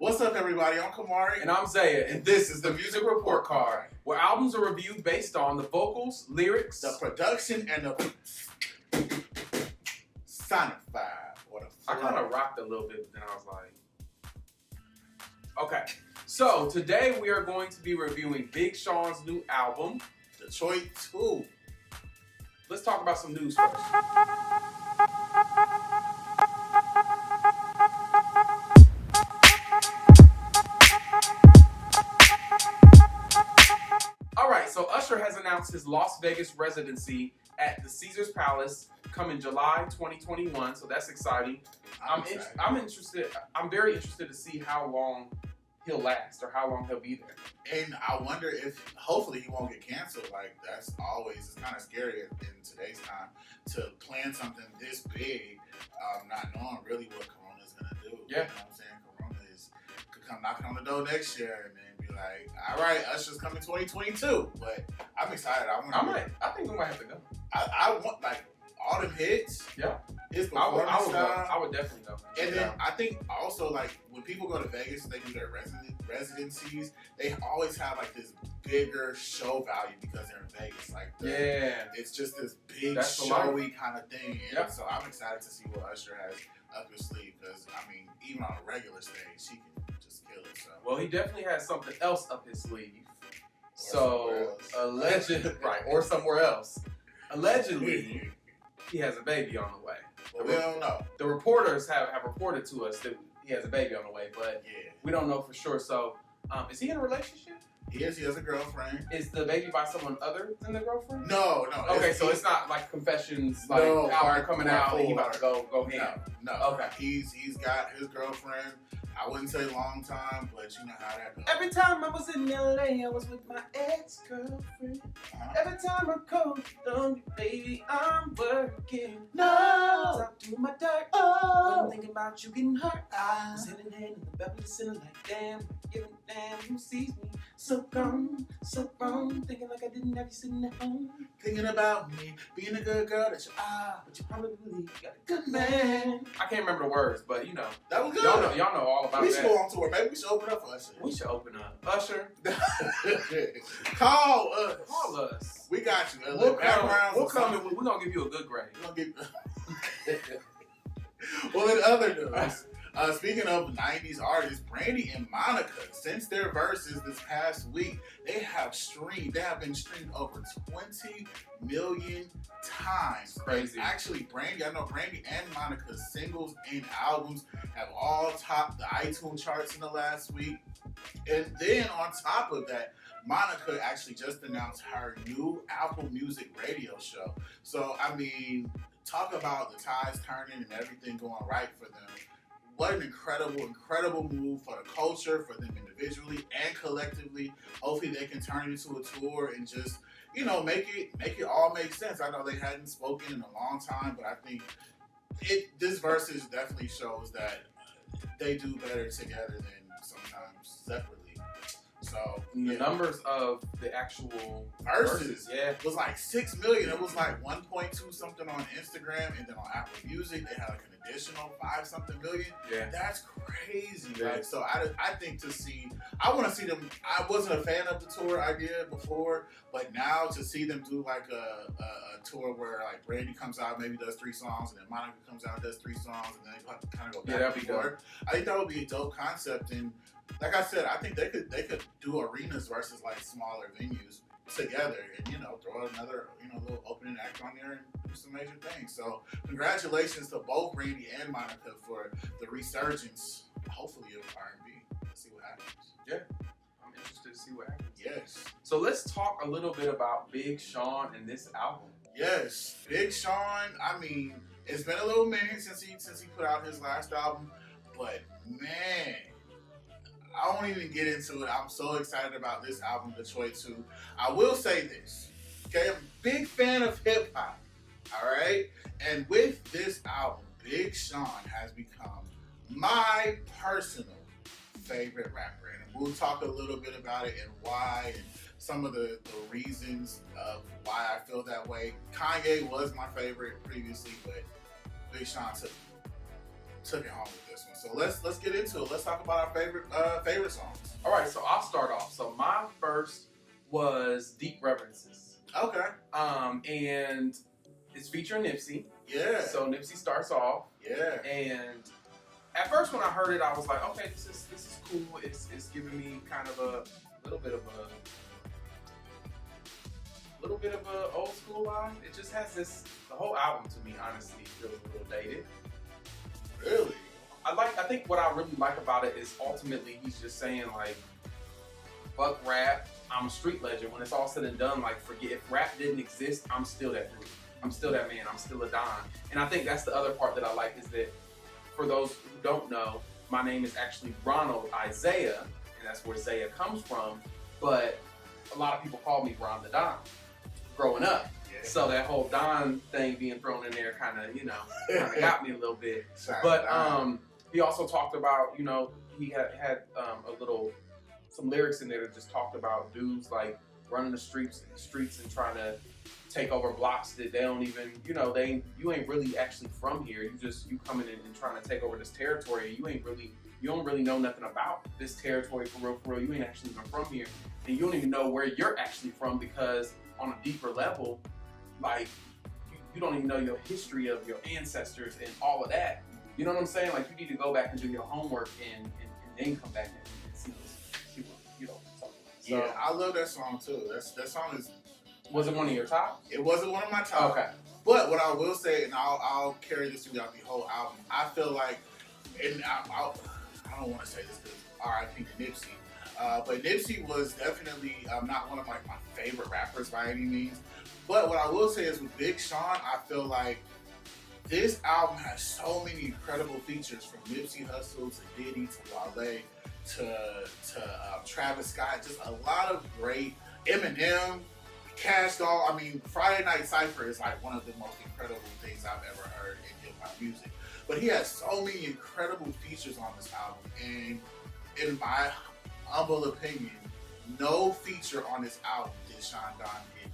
What's up, everybody? I'm Camarray. And I'm Zaiah, and this is the Music Report Card, where albums are reviewed based on the vocals, lyrics, the production, and the sonic vibe. I kind of rocked a little bit, but then I was like, okay. So today we are going to be reviewing Big Sean's new album, Detroit 2. Let's talk about some news first. Alright, so Usher has announced his Las Vegas residency at the Caesars Palace coming July 2021, so that's exciting. I'm very interested to see how long he'll last or how long he'll be there. And I wonder if, hopefully, he won't get canceled. Like, that's always, it's kind of scary in today's time to plan something this big, not knowing really what Corona's going to do. Yeah. You know what I'm saying? Corona could come knocking on the door next year and then be like, all right, Usher's coming 2022. But I'm excited. I think we might have to go. I want, like, all them hits. Yeah. His I performance style. would definitely go. And then I think also, like, when people go to Vegas and they do their residencies, they always have like this bigger show value because they're in Vegas. Like, it's just this big showy kind of thing. And so I'm excited to see what Usher has up his sleeve because, I mean, even on a regular stage, he can just kill it. So. Well, he definitely has something else up his sleeve. Or somewhere else. Allegedly, he has a baby on the way. Well, we don't know. The reporters have reported to us that he has a baby on the way, but we don't know for sure. So, is he in a relationship? He is. He has a girlfriend. Is the baby by someone other than the girlfriend? No. Okay, so it's not like confessions, like album coming out and he about to go ham. No. Okay. He's got his girlfriend. I wouldn't say long time, but you know how that goes. Every time I was in LA, I was with my ex-girlfriend. Every time I called on you, baby, I'm working. No, talk to my dirt. When I'm thinking about you getting hurt, I was hand in hand in the Beverly Center like damn, giving damn who sees me. So wrong, thinking like I didn't have you sitting at home. Thinking about me, being a good girl that you are, but you probably got a good man. I can't remember the words, but you know. That was good. Y'all know all about that. We should go on tour. Maybe we should open up for Usher. We should open up. Usher. Call us. Call us. We got you. We'll come and we're going to give you a good grade. Well, in other news, speaking of 90s artists, Brandy and Monica, since their verses this past week, they have been streamed over 20 million times. Crazy. And actually, I know Brandy and Monica's singles and albums have all topped the iTunes charts in the last week. And then on top of that, Monica actually just announced her new Apple Music radio show. So, I mean, talk about the tides turning and everything going right for them. What an incredible move for the culture, for them individually and collectively. Hopefully they can turn it into a tour and just, you know, make it all make sense. I know they hadn't spoken in a long time, but I think this versus definitely shows that they do better together than sometimes separately. So the numbers of the actual verses was like 6 million. It was like 1.2 something on Instagram, and then on Apple Music they had like an additional 5 something million. Yeah, that's crazy. Yeah. Like, so I think I want to see them. I wasn't a fan of the tour idea before, but now to see them do like a tour where like Brandy comes out, maybe does 3 songs, and then Monica comes out and does 3 songs, and then they kind of go back and forth. I think that would be a dope concept. And like I said, I think they could do arenas versus like smaller venues together, and you know, throw another little opening act on there and do some major things. So congratulations to both Brandy and Monica for the resurgence, hopefully, of R&B. Let's see what happens. Yeah, I'm interested to see what happens. Yes. So let's talk a little bit about Big Sean and this album. Yes, Big Sean. I mean, it's been a little minute since he put out his last album, but man, I won't even get into it. I'm so excited about this album, Detroit 2. I will say this, okay? I'm a big fan of hip hop, all right? And with this album, Big Sean has become my personal favorite rapper. And we'll talk a little bit about it and why and some of the reasons of why I feel that way. Kanye was my favorite previously, but Big Sean took took it home with this one. So let's get into it. Let's talk about our favorite songs. All right, so I'll start off. So my first was Deep Reverences. Okay. And it's featuring Nipsey. Yeah. So Nipsey starts off. Yeah. And at first when I heard it, I was like, okay, this is cool. It's giving me kind of a little bit of a old school vibe. It just has the whole album to me, honestly, feels a little dated. Really? I think what I really like about it is ultimately he's just saying like, fuck rap, I'm a street legend. When it's all said and done, like forget if rap didn't exist, I'm still that dude. I'm still that man, I'm still a Don. And I think that's the other part that I like is that for those who don't know, my name is actually Ronald Isaiah, and that's where Zaiah comes from, but a lot of people call me Ron the Don growing up. Yeah. So that whole Don thing being thrown in there kind of got me a little bit. But he also talked about, he had some lyrics in there that just talked about dudes like running the streets and trying to take over blocks that they don't even, you ain't really actually from here. You coming in and trying to take over this territory. You don't really know nothing about this territory for real. You ain't actually even from here. And you don't even know where you're actually from because on a deeper level, like you don't even know your history of your ancestors and all of that. You know what I'm saying? Like you need to go back and do your homework and then come back and see what So, yeah, I love that song too. That song is. Was it one of your top? It wasn't one of my top. Okay. But what I will say, and I'll carry this throughout the whole album, I feel like, and I don't want to say this because R.I.P. to Nipsey, but Nipsey was definitely not one of my favorite rappers by any means. But what I will say is with Big Sean, I feel like this album has so many incredible features from Nipsey Hussle to Diddy to Wale to Travis Scott. Just a lot of great Eminem. Cash Doll, I mean, Friday Night Cypher is like one of the most incredible things I've ever heard in hip-hop music. But he has so many incredible features on this album, and in my humble opinion, no feature on this album did Sean Don get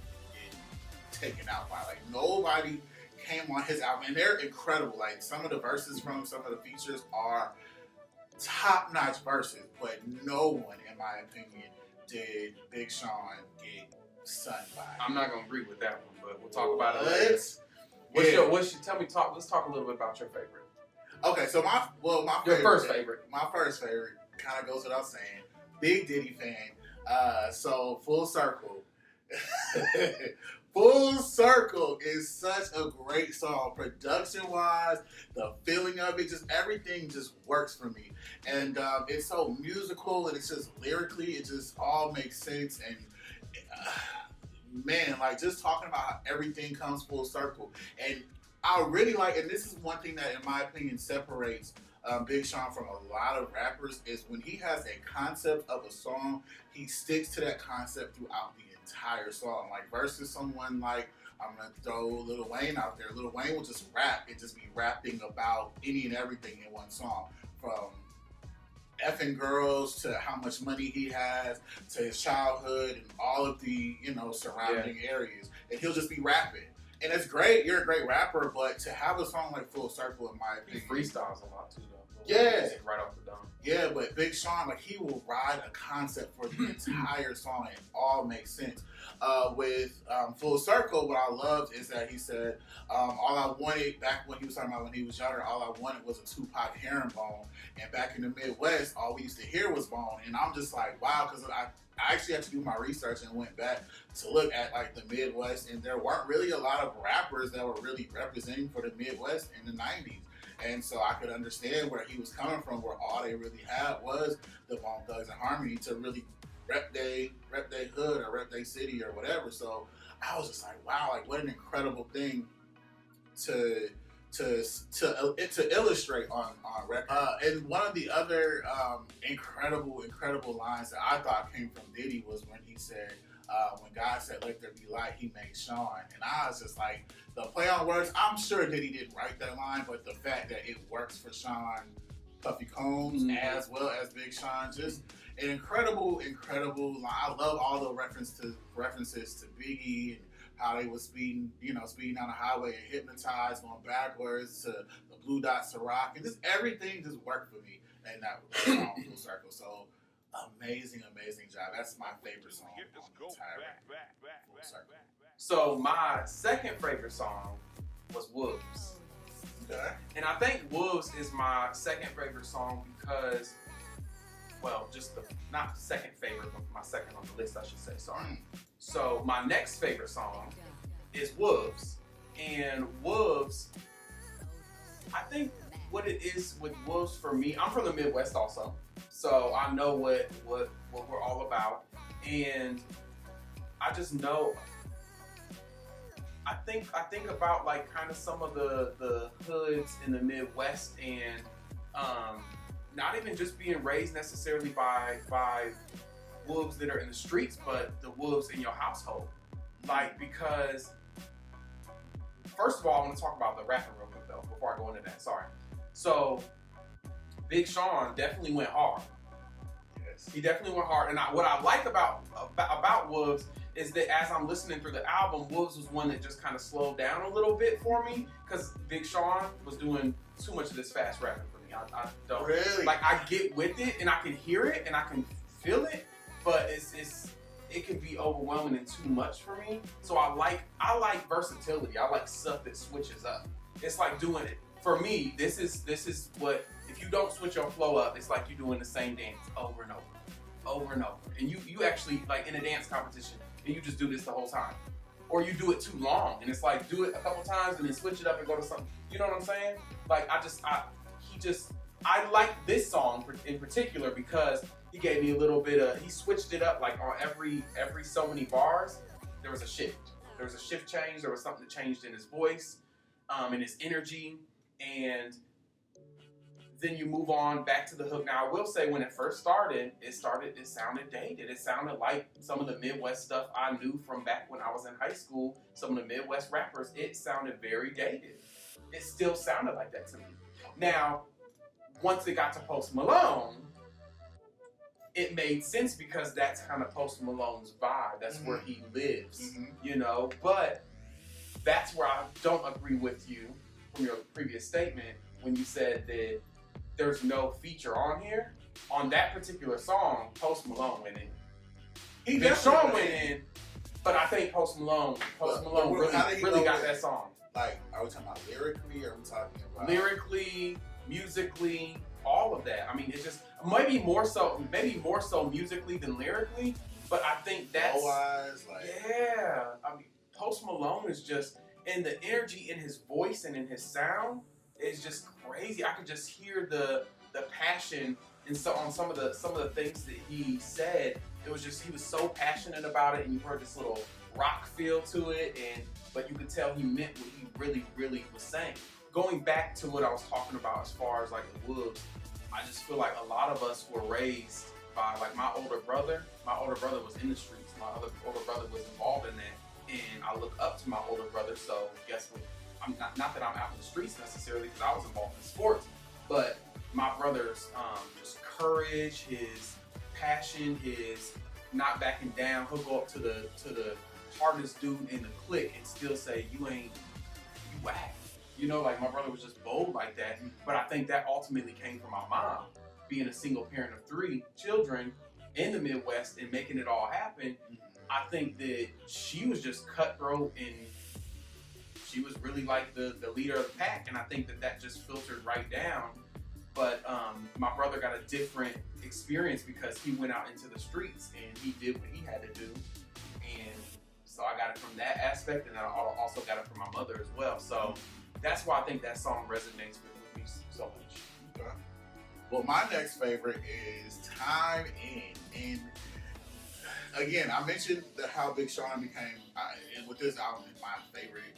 taken out by. Like, nobody came on his album, and they're incredible. Like, some of the verses from some of the features are top-notch verses, but no one, in my opinion, did Big Sean get sun by. I'm not gonna agree with that one, but we'll talk about it later. Let's talk a little bit about your favorite. Okay, so my first favorite. My first favorite kind of goes without saying. Big Diddy fan. So Full Circle. Full Circle is such a great song. Production wise, the feeling of it, just everything just works for me. And it's so musical and it's just lyrically, it just all makes sense. And man, like just talking about how everything comes full circle. And I really like, and this is one thing that in my opinion separates Big Sean from a lot of rappers, is when he has a concept of a song, he sticks to that concept throughout the entire song. Like versus someone like, I'm gonna throw Lil Wayne out there. Lil Wayne will just rap and just be rapping about any and everything in one song, from effing girls to how much money he has to his childhood and all of the surrounding areas, and he'll just be rapping. And it's great. You're a great rapper, but to have a song like Full Circle, in my opinion, he freestyles a lot too, though. Yeah, right off the dome. Yeah, but Big Sean, like he will ride a concept for the entire song, and it all makes sense. With Full Circle, what I loved is that he said, all I wanted, back when he was talking about when he was younger, all I wanted was a Tupac herringbone. And back in the Midwest, all we used to hear was bone. And I'm just like, wow, because I actually had to do my research and went back to look at like the Midwest, and there weren't really a lot of rappers that were really representing for the Midwest in the 90s. And so I could understand where he was coming from, where all they really had was the Bone Thugs and Harmony to really rep they hood or rep they city or whatever. So I was just like, wow, like what an incredible thing to illustrate on record. And one of the other incredible lines that I thought came from Diddy was when he said, when God said, let there be light, he made Sean. And I was just like, the play on words, I'm sure Diddy didn't write that line, but the fact that it works for Sean Puffy Combs as well as Big Sean, just an incredible line. I love all the references to Biggie and how they was speeding down the highway and hypnotized, going backwards to the Blue Dots to Rock, and just everything just worked for me, and that song Full Circle. So amazing job. That's my favorite song on the entire Full Circle. So my second favorite song was Wolves. Okay. And I think Wolves is my second favorite song because, well, not second favorite, but my second on the list, I should say, sorry. So my next favorite song is Wolves. And Wolves, I think what it is with Wolves for me, I'm from the Midwest also, so I know what we're all about. And I just know, I think about like kind of some of the hoods in the Midwest, and not even just being raised necessarily by wolves that are in the streets, but the wolves in your household. Like, because first of all, I want to talk about the rapping real quick though before I go into that. Sorry. So Big Sean definitely went hard. Yes. He definitely went hard, and what I like about Wolves is that as I'm listening through the album, Wolves was one that just kind of slowed down a little bit for me, because Big Sean was doing too much of this fast rapping for me. I don't really like. I get with it and I can hear it and I can feel it, but it can be overwhelming and too much for me. So I like versatility. I like stuff that switches up. It's like doing it. For me, this is what, if you don't switch your flow up, it's like you're doing the same dance over and over. And you actually, like in a dance competition, and you just do this the whole time. Or you do it too long, and it's like, do it a couple times and then switch it up and go to something. You know what I'm saying? Like, I like this song in particular because he gave me a little bit of, he switched it up, like on every so many bars, there was a shift. There was a shift change, there was something that changed in his voice, in his energy, and then you move on back to the hook. Now, I will say, when it first started, it sounded dated. It sounded like some of the Midwest stuff I knew from back when I was in high school. Some of the Midwest rappers, it sounded very dated. It still sounded like that to me. Now, once it got to Post Malone, it made sense because that's kind of Post Malone's vibe. That's where he lives, you know? But that's where I don't agree with you from your previous statement when you said that there's no feature on here. On that particular song, Post Malone went in. Big Sean went in, but I think Post Malone really got that song. Like, are we talking about lyrically, or are we talking about lyrically, musically, all of that? I mean, it's just maybe more so musically than lyrically, but I think that's flow-wise, like, yeah. I mean, Post Malone is just, and the energy in his voice and in his sound is just crazy. I could just hear the passion on some of the things that he said. It was just, he was so passionate about it, and you heard this little rock feel to it, but you could tell he meant what he really was saying. Going back to what I was talking about as far as like the Wolves, I just feel like a lot of us were raised by, like, my older brother was in the streets. My other older brother was involved in that, and I look up to my older brother. So guess what? I'm not that I'm out in the streets necessarily, because I was involved in sports, but my brother's just courage, his passion, his not backing down. He'll go up to the hardest dude in the clique and still say, you whack. You know, like, my brother was just bold like that. But I think that ultimately came from my mom, being a single parent of 3 children in the Midwest and making it all happen. I think that she was just cutthroat, and she was really like the leader of the pack, and I think that just filtered right down. But my brother got a different experience because he went out into the streets and he did what he had to do. And so I got it from that aspect, and I also got it from my mother as well. So that's why I think that song resonates with me so much. Okay. Well, my next favorite is Time In. And again, I mentioned how Big Sean became, with this album,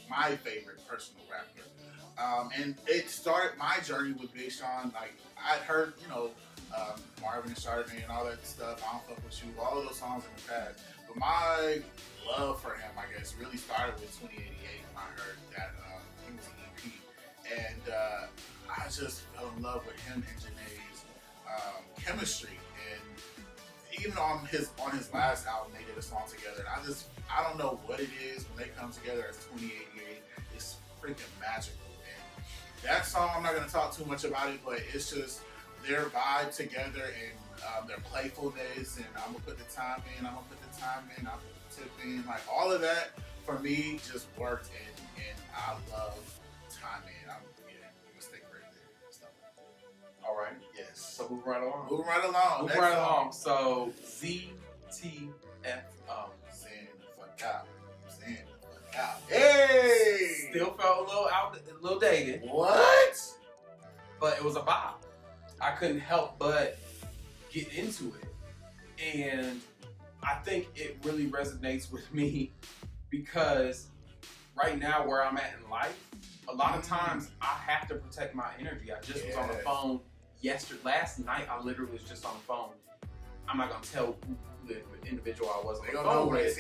my favorite personal rapper. And it started my journey with Big Sean. Like, I'd heard, Marvin and Chardonnay and all that stuff, I Don't Fuck With You, all of those songs in the past. But my love for him, I guess, really started with 2088 when I heard that he was an EP. And I just fell in love with him and Janae's chemistry. And even on his last album, they did a song together. And I don't know what it is when they come together as 2088. It's freaking magical. And that song, I'm not gonna talk too much about it, but it's just their vibe together and their playfulness. And I'm gonna put the time in. I'm gonna put the time in. I'm gonna put the tip in. Like all of that for me just worked, and I love time in. I'm gonna stick right there. So. All right. Yes. So moving right along. Moving right along. Moving right along. So ZTFO. Saying the fuck out. Saying the fuck out. Hey! Still felt a little dated. What? But it was a bop. I couldn't help but get into it. And I think it really resonates with me because right now where I'm at in life, a lot of times I have to protect my energy. I just was on the phone last night. I literally was just on the phone. I'm not gonna tell who the individual I was on the phone with.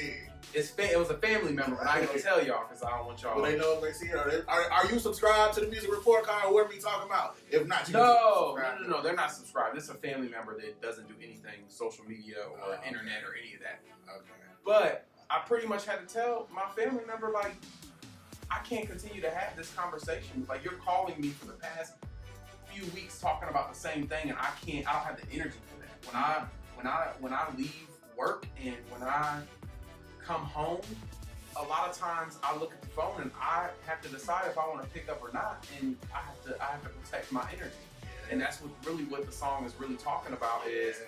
It was a family member, but I ain't gonna tell y'all because I don't want y'all. Well, they know if they see it. Are you subscribed to the Music Report Card or whatever we talking about? If not, No, they're not subscribed. This is a family member that doesn't do anything social media or internet or any of that. Okay. But I pretty much had to tell my family member, like, I can't continue to have this conversation. Like, you're calling me for the past few weeks talking about the same thing, and I don't have the energy for that. When I leave work and when I come home, a lot of times I look at the phone and I have to decide if I want to pick up or not, and I have to protect my energy. And that's what the song is really talking about is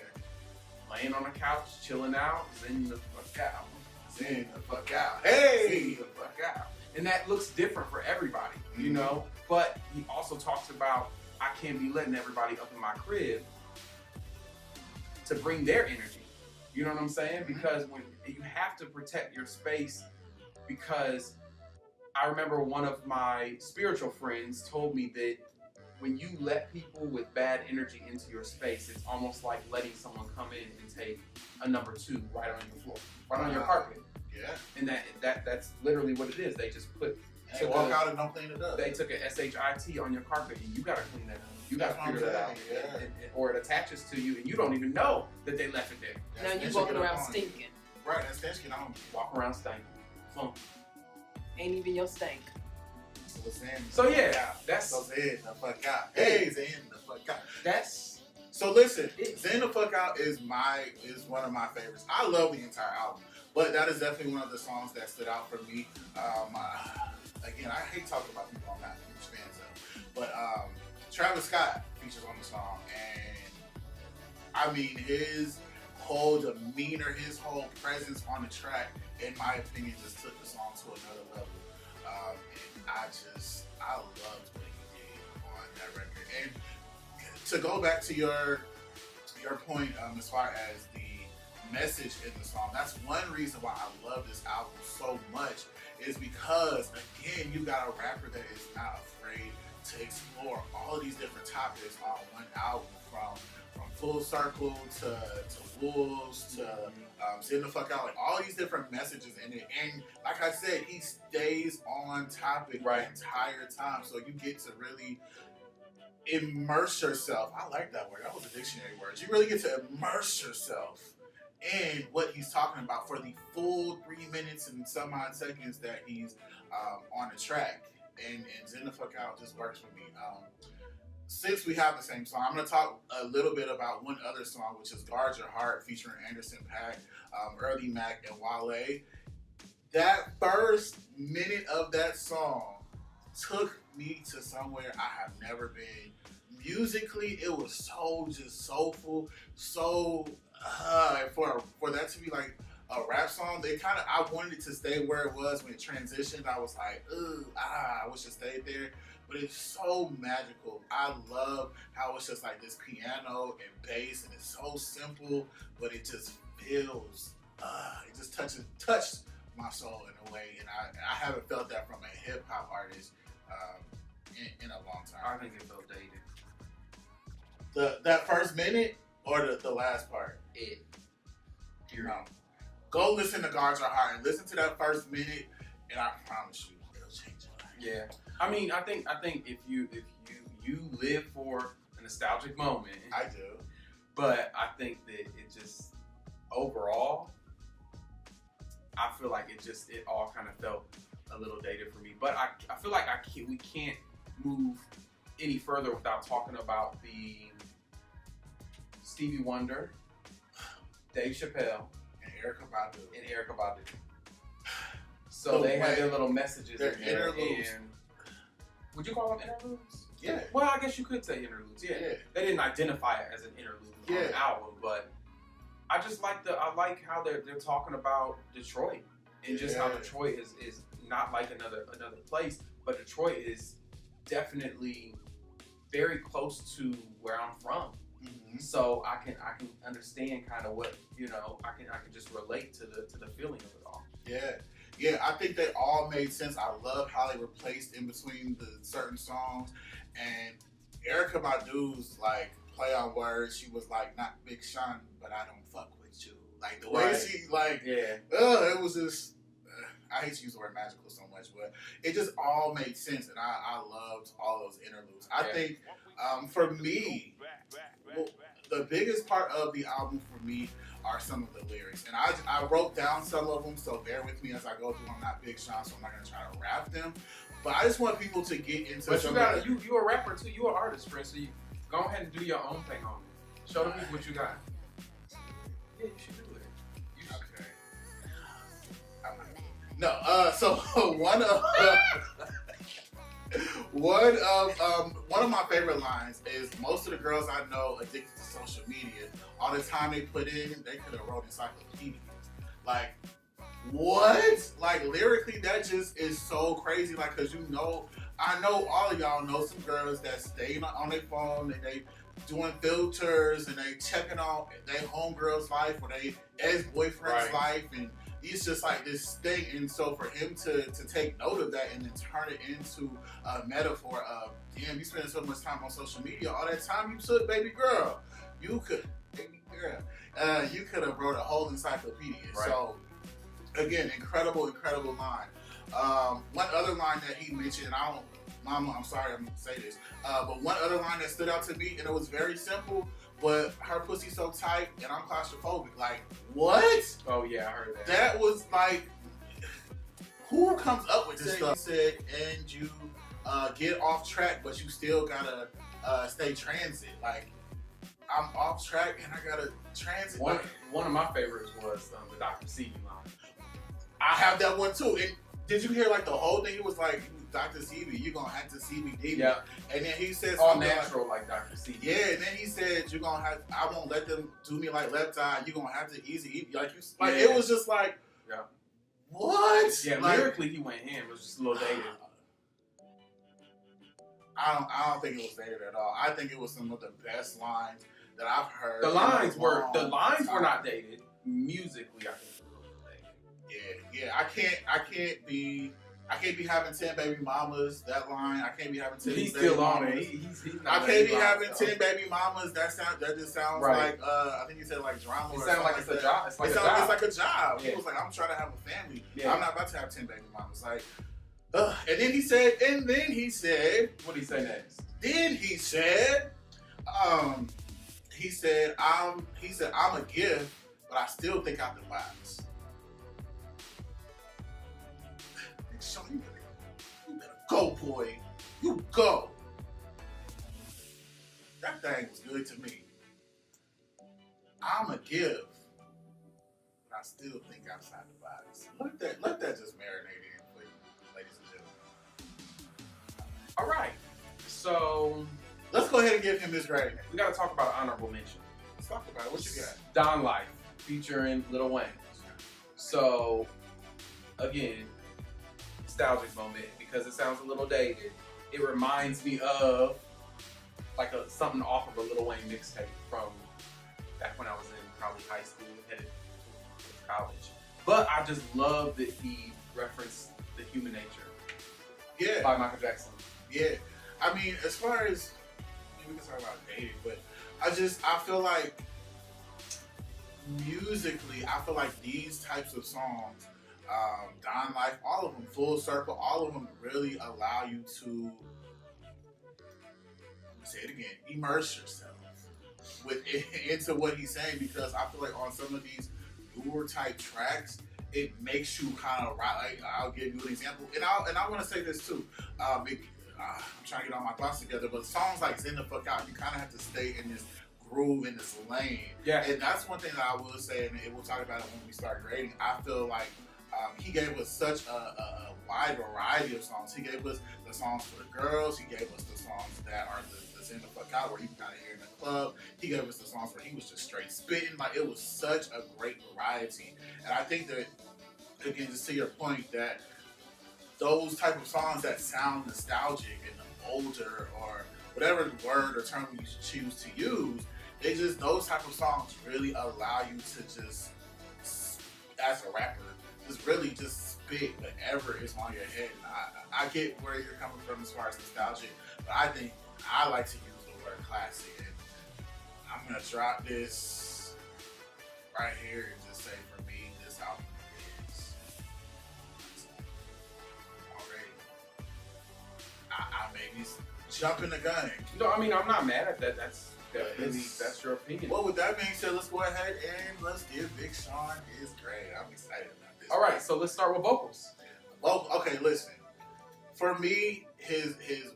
laying on the couch, chilling out, zen the fuck out. Zen the fuck out. Hey! Zen the fuck out. And that looks different for everybody, you know? But he also talks about I can't be letting everybody up in my crib to bring their energy. You know what I'm saying? Because when you have to protect your space, because I remember one of my spiritual friends told me that when you let people with bad energy into your space, it's almost like letting someone come in and take a number 2 right on your floor, right on your carpet. Yeah. And that's literally what it is. They just walk out and don't clean it up. They took a SHIT on your carpet and you gotta clean that up. You gotta figure that out. Yeah. Or it attaches to you and you don't even know that they left it there. Now you walking around stinking. Right, that's stinking on you. Walk around stinking. Funky. Ain't even your stink. So yeah, that's so Zen the fuck out. Hey, Zen the fuck out. That's so listen. Zen the fuck out is one of my favorites. I love the entire album, but that is definitely one of the songs that stood out for me. Again, I hate talking about people I'm not huge fans of, but Travis Scott features on the song, and I mean his whole demeanor, his whole presence on the track, in my opinion, just took the song to another level. And I loved what he did on that record. And to go back to your point, as far as the message in the song, that's one reason why I love this album so much, is because again, you got a rapper that is not afraid to explore all of these different topics on one album, from Full Circle to Wolves to Zen the fuck out, like all these different messages in it. And like I said, he stays on topic the entire time, so you get to really immerse yourself. I like that word. That was a dictionary word. You really get to immerse yourself in what he's talking about for the full 3 minutes and some odd seconds that he's on the track. And Zen the fuck out just works for me. Since we have the same song, I'm going to talk a little bit about one other song, which is Guard Your Heart, featuring Anderson .Paak, Early Mac, and Wale. That first minute of that song took me to somewhere I have never been. Musically, it was so just soulful, so for that to be like a rap song, I wanted it to stay where it was. When it transitioned, I was like, I wish it stayed there. But it's so magical. I love how it's just like this piano and bass, and it's so simple, but it just feels, it just touched my soul in a way, and I haven't felt that from a hip hop artist in a long time. I think it felt dated. That first minute or the last part? No. Go listen to Guard Your Heart and listen to that first minute, and I promise you, it'll change your life. Yeah. I mean, I think if you live for a nostalgic moment, I do. But I think that it just overall, I feel like it all kind of felt a little dated for me. But I feel like we can't move any further without talking about the Stevie Wonder, Dave Chappelle, and Erykah Badu. So they had their little messages their in there. interludes. And would you call them interludes? Yeah. Well, I guess you could say interludes. Yeah. They didn't identify it as an interlude on the album, but I just like how they're talking about Detroit and just how Detroit is not like another place, but Detroit is definitely very close to where I'm from. Mm-hmm. So I can understand kind of what, I can just relate to the feeling of it all. Yeah, I think they all made sense. I love how they were placed in between the certain songs. And Erykah Badu's like play on words, she was like, not Big Sean, but I don't fuck with you. Like the way she it was just, I hate to use the word magical so much, but it just all made sense. And I loved all those interludes. I think for me, the biggest part of the album for me are some of the lyrics. And I wrote down some of them, so bear with me as I go through. I'm not Big Sean, so I'm not going to try to rap them. But I just want people to get into But you a rapper too. You an artist, Prince, so you go ahead and do your own thing on it. Show the people what you got. Yeah, you should do it. Okay. No, so one of my favorite lines is, most of the girls I know addicted to social media. All the time they put in, they could have wrote encyclopedias. Like, what? Like, lyrically, that just is so crazy. Like, cause I know all of y'all know some girls that stay on their phone and they doing filters and they checking out their homegirl's life or their ex-boyfriend's life, and it's just like this thing. And so for him to take note of that and then turn it into a metaphor of, damn, you spending so much time on social media, all that time you took, baby girl, you could have wrote a whole encyclopedia. Right. So again, incredible line. One other line that he mentioned, and Mama, I'm sorry I'm gonna say this, but one other line that stood out to me, and it was very simple, but her pussy so tight and I'm claustrophobic. Like, what? Oh yeah, I heard that. That was like, who comes up with this stuff? He said, and you get off track, but you still gotta stay transit. Like, I'm off track and I gotta transit. One of my favorites was the Dr. C line. I have that one too. And did you hear like the whole thing? It was like, Dr. CB, you're gonna have to CBD. Yeah. And then he said all natural like Dr. CB. Yeah, and then he said I won't let them do me like left eye. You're gonna have to easy eat. It was just like, what? Yeah, like, lyrically he went in. It was just a little dated. I don't think it was dated at all. I think it was some of the best lines that I've heard. The lines were not dated. Musically, I think it was a little dated. Yeah. I can't be having 10 baby mamas. That line. I can't be having 10 He's baby still mamas. on it. He's I can't be having 10 baby mamas. That just sounds right. like I think he said like drama. It sounds like it's a job. It's like a job. It's like a job. Yeah. He was like, I'm trying to have a family. Yeah. I'm not about to have 10 baby mamas. Like, and then he said, what did he say next? Then he said, I'm a gift, but I still think out the box. Sean, you better go, boy. You go. That thing was good to me. I'm a gift, but I still think outside the box. Let that just marinate in for you, ladies and gentlemen. All right. So let's go ahead and give him his rating. We got to talk about honorable mention. Let's talk about it. What you got? Don Life, featuring Lil Wayne. So, again, nostalgic moment because it sounds a little dated. It reminds me of like something off of a Lil Wayne mixtape from back when I was in probably high school, headed to college. But I just love that he referenced The Human Nature. Yeah. By Michael Jackson. Yeah. I mean, as far as, we can talk about dating, but I feel like musically, I feel like these types of songs, Don Life, all of them, Full Circle, all of them really allow you to, say it again, immerse yourself with into what he's saying, because I feel like on some of these newer type tracks, it makes you kind of like. I'll give you an example, and I want to say this too. I'm trying to get all my thoughts together, but songs like "Zen the Fuck Out," you kind of have to stay in this groove, in this lane. Yeah. And that's one thing that I will say, and we'll talk about it when we start grading. I feel like he gave us such a wide variety of songs. He gave us the songs for the girls. He gave us the songs that are the "Zen the Fuck Out," where you can kind of hear in the club. He gave us the songs where he was just straight spitting. Like, it was such a great variety. And I think that, again, just to your point, that those type of songs that sound nostalgic and older, or whatever word or term you choose to use, those type of songs really allow you to just, as a rapper, just really just spit whatever is on your head. And I get where you're coming from as far as nostalgic, but I think I like to use the word classic. And I'm gonna drop this right here and just say, for me, this album is already. I maybe jumping the gun. No, I mean, I'm not mad at that. That's your opinion. Well, with that being said, let's go ahead and let's give Big Sean his grade. I'm excited about this. All right, so let's start with vocals. Well, okay, listen. For me, his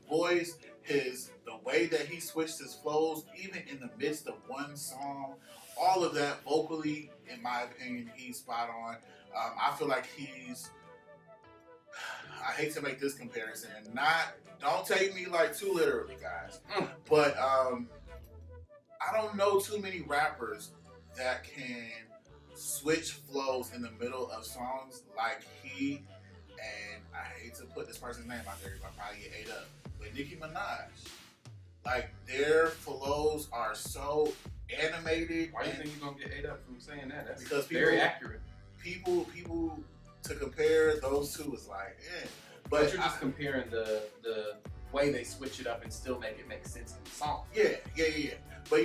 voice, the way that he switched his flows, even in the midst of one song, all of that vocally, in my opinion, he's spot on. I feel like I hate to make this comparison, and don't take me like too literally, guys, but I don't know too many rappers that can switch flows in the middle of songs like he, and I hate to put this person's name out there because I'll probably get ate up, but Nicki Minaj. Like, their flows are so animated. Why do you think you're gonna get ate up from saying that? That's because very accurate. People to compare those two is like, But you're just comparing the way they switch it up and still make it make sense in the song. Yeah. But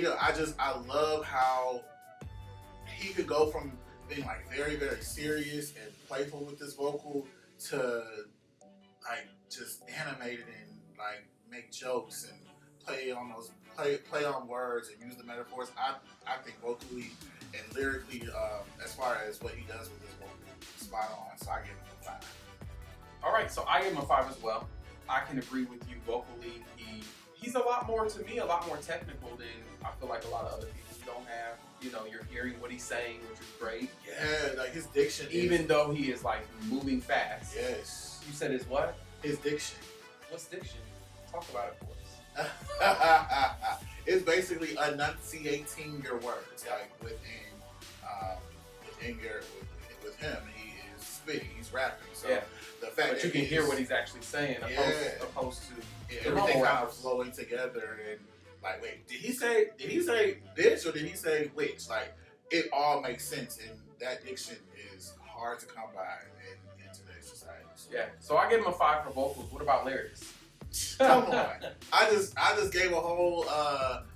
I love how he could go from being like very, very serious and playful with this vocal to like just animated and like make jokes and play on words and use the metaphors. I think vocally and lyrically, as far as what he does with this vocal, spot on. So I give him a 5. All right, so I give him a 5 as well. I can agree with you vocally. He's a lot more technical than I feel like a lot of other people don't have. You know, you're hearing what he's saying, which is great. Yeah, like his diction. Even though he is like moving fast. Yes. You said his what? His diction. What's diction? Talk about it for us. It's basically enunciating your words, like with him, he is spitting, he's rapping. So yeah. The fact but that you can hear what he's actually saying, opposed to everything kind of flowing together, and like, wait, did he say bitch or did he say witch? Like, it all makes sense, and that diction is hard to come by in today's society. So. Yeah. So I give him a 5 for vocals. What about lyrics? Come on. I just gave a whole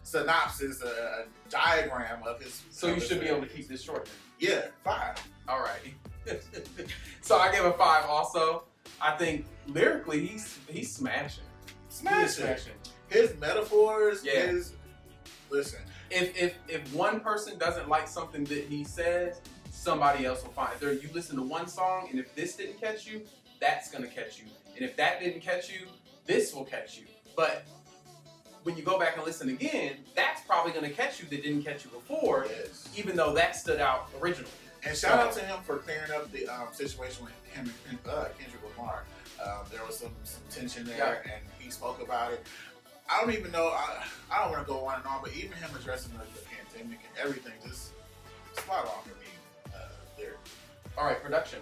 synopsis, a diagram of his. So you should be able to keep this short. Yeah, 5. All right. So I give a 5 also. I think lyrically he's smashing. Smashing. His metaphors listen. If one person doesn't like something that he says, somebody else will find it. You listen to one song, and if this didn't catch you, that's gonna catch you. And if that didn't catch you, this will catch you. But when you go back and listen again, that's probably going to catch you that didn't catch you before, even though that stood out originally. And shout out to him for clearing up the situation with him and Kendrick Lamar. There was some tension there, and he spoke about it. I don't even know, I don't want to go on and on, but even him addressing the pandemic and everything, just spot on for me there. All right, production.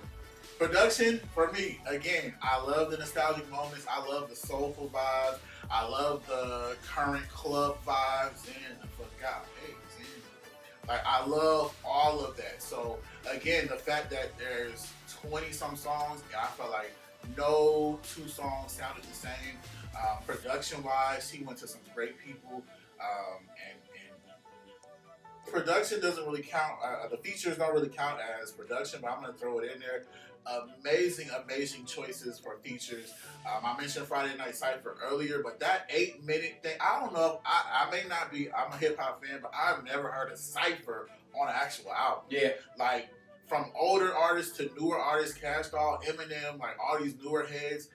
Production, for me, again, I love the nostalgic moments. I love the soulful vibes. I love the current club vibes. And I forgot, like, I love all of that. So, again, the fact that there's 20-some songs, and I felt like no 2 songs sounded the same. Production-wise, he went to some great people. And production doesn't really count. The features don't really count as production, but I'm gonna throw it in there. Amazing choices for features. I mentioned Friday Night Cypher earlier, but that 8-minute thing, I don't know. I may not be. I'm a hip hop fan, but I've never heard a cypher on an actual album. Yeah. Like from older artists to newer artists, Cash Doll, Eminem, like all these newer heads.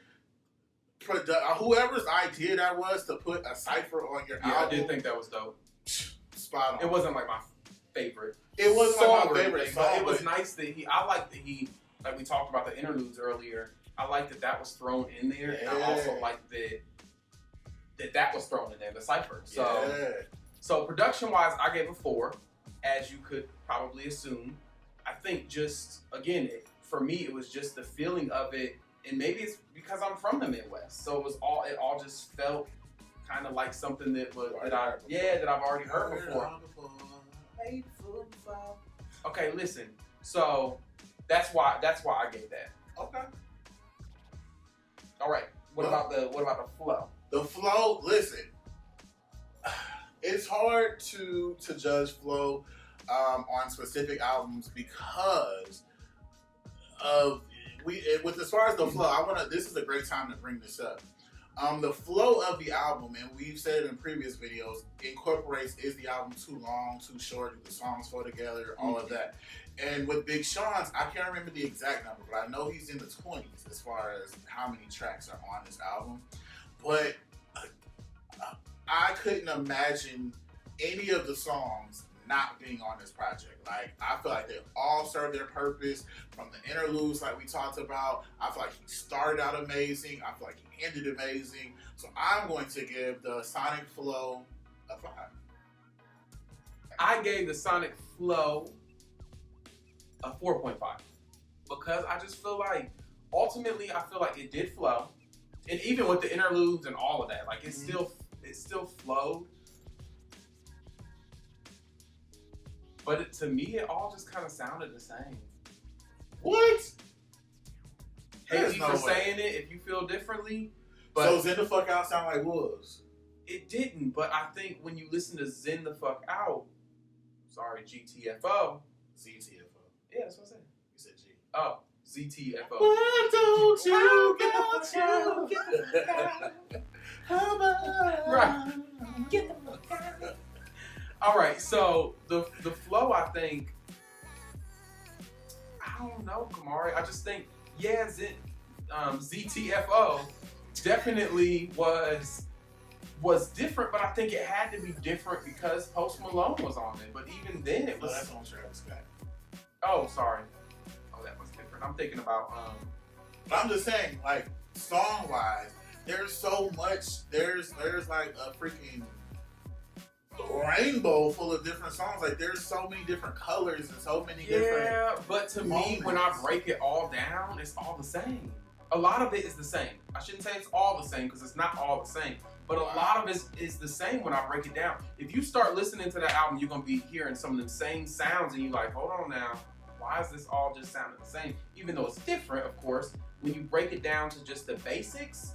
Whoever's idea that was to put a cipher on your album. I did think that was dope. Spot on. It wasn't like my favorite. It wasn't like my favorite thing, song, but it was nice that I like that he, like we talked about the interludes earlier. I like that was thrown in there, and I also like that was thrown in there, the cipher. So production wise, I gave a 4, as you could probably assume. I think just again, for me, it was just the feeling of it, and maybe it's because I'm from the Midwest, so it all just felt kind of like something that I've already heard before. Okay, listen. So that's why I gave that. Okay. All right. What about the flow? The flow. Listen, it's hard to judge flow on specific albums because of as far as the flow. This is a great time to bring this up. The flow of the album, and we've said in previous videos, incorporates, is the album too long, too short, do the songs flow together, all of that. And with Big Sean's, I can't remember the exact number, but I know he's in the 20s as far as how many tracks are on this album. But I couldn't imagine any of the songs not being on this project. Like, I feel like they all serve their purpose, from the interludes like we talked about. I feel like he started out amazing. I feel like he ended amazing. So I'm going to give the Sonic Flow a 5. I gave the Sonic Flow a 4.5 because I just feel like ultimately I feel like it did flow, and even with the interludes and all of that, like it still flowed. But to me, it all just kind of sounded the same. What? Hate you for saying it if you feel differently. But so Zen the Fuck Out sound like Wolves? It didn't, but I think when you listen to Zen the Fuck Out, GTFO. ZTFO. Yeah, that's what I said. You said G. Oh, ZTFO. Why don't you get the fuck out? Right. Get the fuck out. All right, so the flow, I think, I don't know, Camarray. I just think, ZTFO definitely was different, but I think it had to be different because Post Malone was on it. But even then, it was. Oh, that's on Travis Scott. Oh, sorry. Oh, that was different. I'm thinking about. But I'm just saying, like, song wise, there's so much. There's like a freaking rainbow full of different songs. Like, there's so many different colors and so many different. Yeah, but to me, when I break it all down, it's all the same. A lot of it is the same. I shouldn't say it's all the same because it's not all the same. But a lot of it is the same when I break it down. If you start listening to that album, you're going to be hearing some of the same sounds and you're like, hold on now. Why is this all just sounding the same? Even though it's different, of course, when you break it down to just the basics,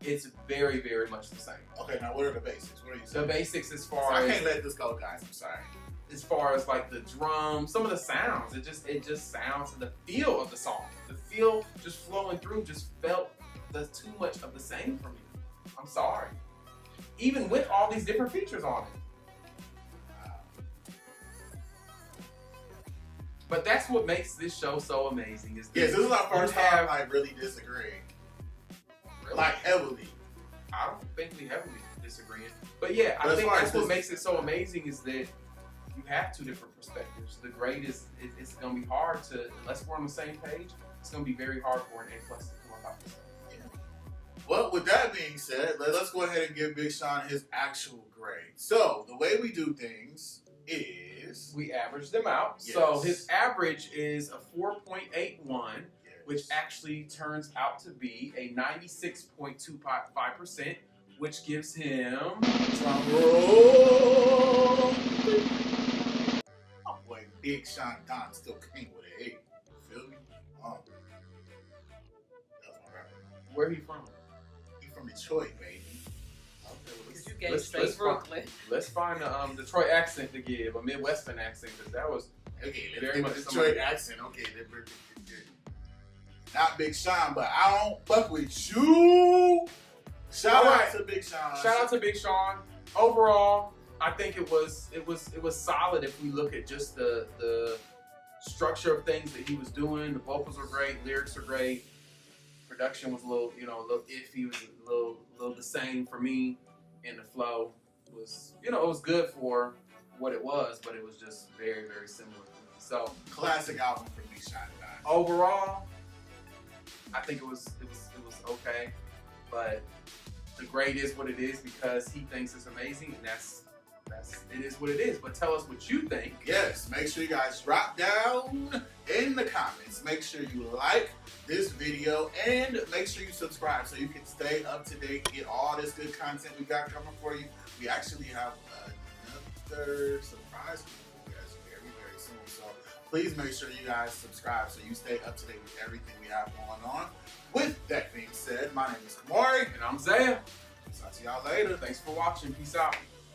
it's very, very much the same. Okay, now what are the basics? What are you saying? The basics as far as... I can't let this go, guys. I'm sorry. As far as like the drums, some of the sounds, it just sounds, the feel of the song, the feel just flowing through just felt too much of the same for me. I'm sorry. Even with all these different features on it. But that's what makes this show so amazing. Is this is our first time like really disagreeing. Really? Like heavily. I don't think we heavily disagreeing. But yeah, I think that's what makes it so amazing is that you have two different perspectives. The grade it's going to be hard to, unless we're on the same page, it's going to be very hard for an A+ to come up out of this. Yeah. Well, with that being said, let's go ahead and give Big Sean his actual grade. So, the way we do things is... we average them out. Yes. So, his average is a 4.81, which actually turns out to be a 96.25%, which gives him... drum roll! Oh boy, Big Sean Don still came with an 8. You feel me? That's my rapper. Where he from? He from Detroit, baby. Because you gave straight Brooklyn. Let's find a Detroit accent to give, a Midwestern accent, because that was very much Detroit accent. Okay, not Big Sean, but I don't fuck with you. Shout out to Big Sean. Shout out to Big Sean. Overall, I think it was solid if we look at just the structure of things that he was doing. The vocals were great, lyrics are great. Production was a little iffy, was a little the same for me, and the flow was, it was good for what it was, but it was just very, very similar. So classic album for Big Sean. Overall, I think it was okay, but the grade is what it is because he thinks it's amazing, and it is what it is. But tell us what you think. Yes, make sure you guys drop down in the comments. Make sure you like this video and make sure you subscribe so you can stay up to date, get all this good content we got coming for you. We actually have another surprise for you guys very, very soon. So please make sure you guys subscribe so you stay up to date with everything we have going on. With that being said, my name is Camarray. And I'm Zaiah. Talk to y'all later. Thanks for watching. Peace out.